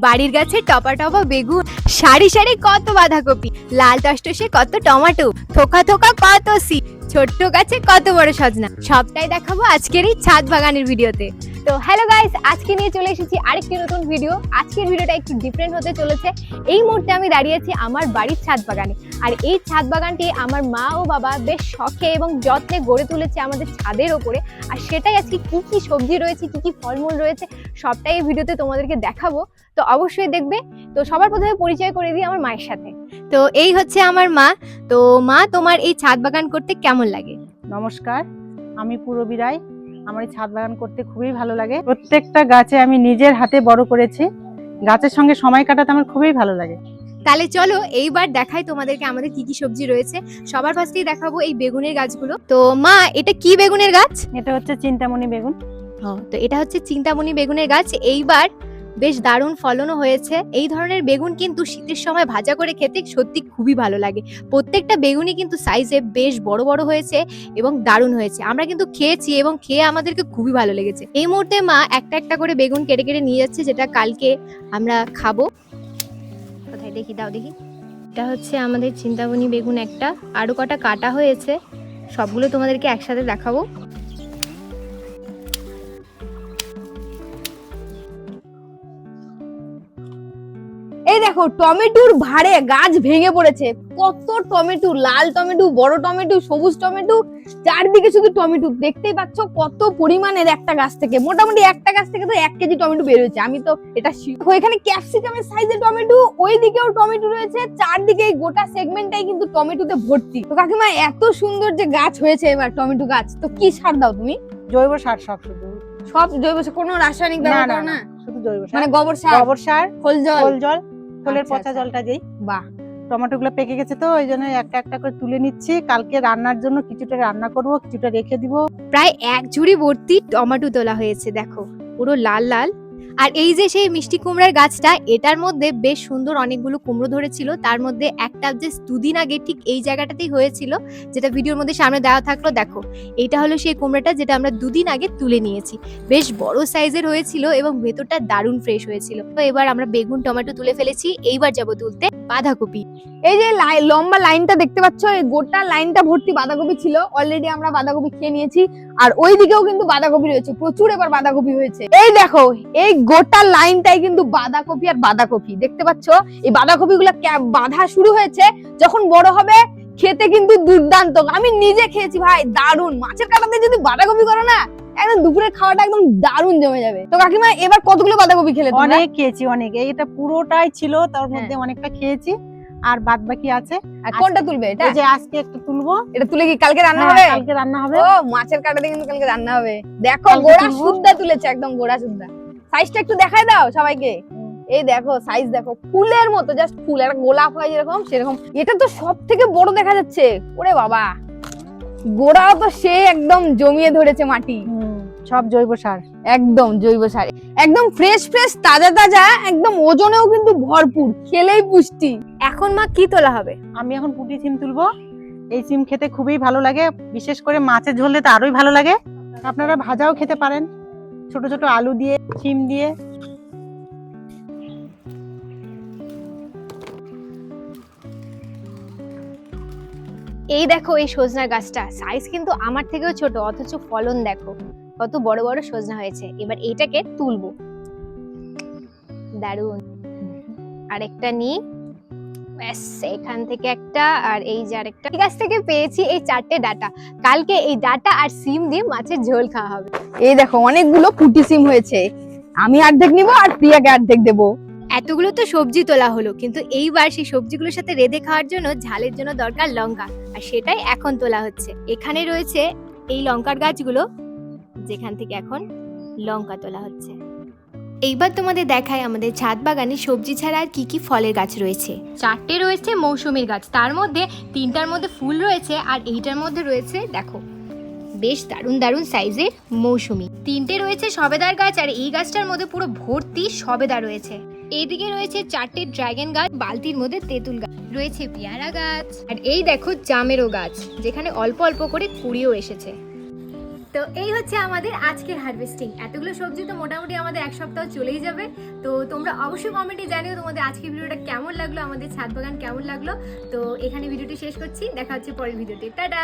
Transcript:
বাড়ির গাছে টপা টপা বেগুন, সারি সারি কত বাঁধাকপি, লাল টসটসে কত টমেটো, থোকা থোকা কত সিম, ছোট্ট গাছে কত বড় সজনা, সবটাই দেখাবো আজকের এই ছাদ বাগানের ভিডিওতে। তো হ্যালো গাইস, আজকে নিয়ে চলে এসেছি আরেকটি নতুন ভিডিও। আজকের ভিডিওটা একটু ডিফারেন্ট হতে চলেছে। এই মুহূর্তে আমি দাঁড়িয়ে আছি আমার বাড়ির ছাদ বাগানে, আর এই ছাদ বাগানটি আমার মা ও বাবা বেশ শখে এবং যত্নে গড়ে তুলেছে আমাদের ছাদের ওপরে। আর সেটাই আজকে কি কি সবজি রয়েছে, কি কি ফলমূল রয়েছে, সবটাই এই ভিডিওতে তোমাদেরকে দেখাবো। তো অবশ্যই দেখবে। তো সবার প্রথমে পরিচয় করে দিই আমার মায়ের সাথে। তো এই হচ্ছে আমার মা। তো মা, তোমার এই ছাদ বাগান করতে কেমন লাগে? নমস্কার, আমি পূরবী রায়। আমার এই ছাদ বাগান করতে খুবই ভালো লাগে। প্রত্যেকটা গাছে আমি নিজের হাতে বড় করেছি। গাছের সঙ্গে সময় কাটাতে আমার খুবই ভালো লাগে। তাহলে চলো এইবার দেখাই তোমাদেরকে আমাদের কি কি সবজি রয়েছে। সবার ফার্স্টেই দেখাবো এই বেগুনের গাছগুলো। তো মা, এটা কি বেগুনের গাছ? এটা হচ্ছে চিন্তামণি বেগুন। তো এটা হচ্ছে চিন্তামণি বেগুনের গাছ। এইবার বেশ দারুণ ফলনও হয়েছে। এই ধরনের বেগুন কিন্তু শীতের সময় ভাজা করে খেতে সত্যি খুবই ভালো লাগে। প্রত্যেকটা বেগুনই কিন্তু সাইজে বেশ বড় বড় হয়েছে এবং দারুণ হয়েছে। আমরা কিন্তু খেয়েছি এবং খেয়ে আমাদেরকে খুবই ভালো লেগেছে। এই মুহূর্তে মা একটা একটা করে বেগুন কেটে কেটে নিয়ে যাচ্ছে, যেটা কালকে আমরা খাবো। কোথায় দেখি, দাও দেখি। এটা হচ্ছে আমাদের চিন্তামণি বেগুন একটা, আরো কটা কাটা হয়েছে, সবগুলো তোমাদেরকে একসাথে দেখাবো। এই দেখো, টমেটোর ভারে গাছ ভেঙে পড়েছে। কত টমেটো, লাল টমেটো, বড় টমেটো, সবুজ টমেটো, চারদিকে শুধু টমেটো। দেখতেই পাচ্ছ কত পরিমাণের একটা গাছ থেকে। মোটামুটি একটা গাছ থেকে তো 1 কেজি টমেটো বের হয়েছে। আমি তো এটা এখানে ক্যাপসিকামের সাইজের টমেটো, ওই দিকেও টমেটো রয়েছে। চারদিকে এই গোটা সেগমেন্টটাই কিন্তু টমেটোতে ভর্তি। তো কাকিমা, এত সুন্দর যে গাছ হয়েছে এবার টমেটো গাছ, তো কি সার দাও তুমি? জৈব সার সব, শুধু সব জৈব সার, কোনো রাসায়নিক ব্যবহার করো না? শুধু জৈব সার, মানে গোবর সার, খোল জল, খোলের আচ্ছা, পচা আচ্ছা। জলটা যেই। বাহ, টমেটো গুলো পেকে গেছে, তো ওই জন্য একটা একটা করে তুলে নিচ্ছি। কালকে রান্নার জন্য কিছুটা রান্না করব, কিছুটা রেখে দিব। প্রায় 1 ঝুড়ি ভর্তি টমেটো তোলা হয়েছে, দেখো পুরো লাল লাল। আর এই যে সেই মিষ্টি কুমড়ার গাছটা, এটার মধ্যে বেশ সুন্দর অনেকগুলো কুমড়ো ধরেছিল। তার মধ্যে একটা যে 2 দিন আগে ঠিক এই জায়গাটাতেই হয়েছিল, যেটা ভিডিওর মধ্যে সামনে দেওয়া থাকলো। দেখো, এইটা হলো সেই কুমড়াটা যেটা আমরা 2 দিন আগে তুলে নিয়েছি। বেশ বড় সাইজের হয়েছিল এবং ভেতরটা দারুণ ফ্রেশ হয়েছিল। তো এবার আমরা বেগুন টমেটো তুলে ফেলেছি, এইবার যাব তুলতে বাঁধাকপি। এই যে লম্বা লাইনটা দেখতে পাচ্ছ, এই গোটা লাইনটা ভর্তি বাঁধাকপি ছিল। অলরেডি আমরা বাঁধাকপি খেয়ে নিয়েছি। আর ওই দিকেও কিন্তু বাঁধাকপি রয়েছে, প্রচুর এবার বাঁধাকপি হয়েছে। এই দেখো, এই গোটা লাইনটাই কিন্তু বাঁধাকপি আর বাঁধাকপি। দেখতে পাচ্ছ এই বাঁধাকপি গুলা বাঁধা শুরু হয়েছে। যখন বড় হবে খেতে কিন্তু দুর্দান্ত। আমি নিজে খেয়েছি ভাই, দারুণ। মাছের কাঁটাতে যদি বাঁধাকপি করো না, একদম দুপুরের খাওয়াটা একদম দারুণ জমে যাবে। তো কাকিমা, এবার কতগুলো বাঁধাকপি খেলে তোমরা? অনেক খেয়েছি, অনেক। এইটা পুরোটাই ছিল, তার মধ্যে অনেকটা খেয়েছি, আর বাদ বাকি আছে। আর কোনটা তুলবে? এটা এই যে আজকে একটু তুলবো। এটা তুলে কি কালকে রান্না হ্যাঁ, হবে? কালকে রান্না হবে। ও, মাছের কাঁটাতে কিন্তু কালকে রান্না হবে। দেখো, কালকে গোড়া তুলবো। সুদ্ধা তুলেছে, একদম গোড়া সুদ্ধা। সাইজটা একটু দেখাই দাও সবাইকে। এই দেখো সাইজ, দেখো ফুলের মতো, জাস্ট ফুল। একটা গোলাপ হয় যেরকম, সেরকম। এটা তো সব থেকে বড় দেখা যাচ্ছে। ওরে বাবা, গোড়া তো সে একদম জমিয়ে ধরেছে মাটি। সব জৈব সার, একদম জৈব সার, একদম ফ্রেশ ফ্রেশ, তাজা তাজা, একদম ওজনেও কিন্তু ভরপুর, খেলেই পুষ্টি। এখন মা কি তোলা হবে? আমি এখন পুঁটি সিম তুলবো। এই সিম খেতে খুবই ভালো লাগে, বিশেষ করে মাছের ঝোল দিতে আরোই ভালো লাগে। আপনারা ভাজাও খেতে পারেন, ছোট ছোট আলু দিয়ে, সিম দিয়ে। এই দেখো, এই সজনা গাছটা সাইজ কিন্তু আমার থেকেও ছোট, অথচ ফলন দেখো কত বড় বড় সজনা হয়েছে। এবার এইটাকে তুলবো, দারুণ। আরেকটা নিই, ব্যাস। এখান থেকে একটা, আর এই যে আরেকটা। এই গাছ থেকে পেয়েছি এই 4টে ডাটা। কালকে এই ডাটা আর সিম দিয়ে মাছের ঝোল খাওয়া হবে। এই দেখো, অনেকগুলো পুঁটি সিম হয়েছে। আমি অর্ধেক নিবো আর প্রিয়াকে অর্ধেক দেবো। এতগুলো তো সবজি তোলা হলো, কিন্তু এইবার সেই সবজিগুলোর সাথে রেঁধে খাওয়ার জন্য ঝালের জন্য দরকার লঙ্কা, আর সেটাই এখন তোলা হচ্ছে। এখানে রয়েছে এই লঙ্কার গাছগুলো, যেখান থেকে এখন লঙ্কা তোলা হচ্ছে। এইবার তোমাদের দেখায় আমাদের ছাদ বাগানে সবজি ছাড়া আর কি কি ফলের গাছ রয়েছে। 4টে রয়েছে মৌসুমীর গাছ, তার মধ্যে 3টার মধ্যে ফুল রয়েছে, আর এইটার মধ্যে রয়েছে দেখো বেশ দারুণ দারুণ সাইজের মৌসুমী। 3টে রয়েছে সবেদার গাছ, আর এই গাছটার মধ্যে পুরো ভর্তি সবেদা রয়েছে। এইদিকে রয়েছে 4টে ড্রাগন গাছ, বালতির মধ্যে তেঁতুল গাছ রয়েছে, পেয়ারা গাছ, আর এই দেখো জামেরও গাছ, যেখানে অল্প অল্প করে কুড়িও এসেছে। তো এই হচ্ছে আমাদের আজকের হারভেস্টিং। এতগুলো সবজি তো মোটামুটি আমাদের এক সপ্তাহ চলেই যাবে। তো তোমরা অবশ্যই কমেন্টে জানিও তোমাদের আজকের ভিডিওটা কেমন লাগলো, আমাদের ছাদ বাগান কেমন লাগলো। তো এখানে ভিডিওটি শেষ করছি, দেখা হচ্ছে পরের ভিডিওতে। টাটা।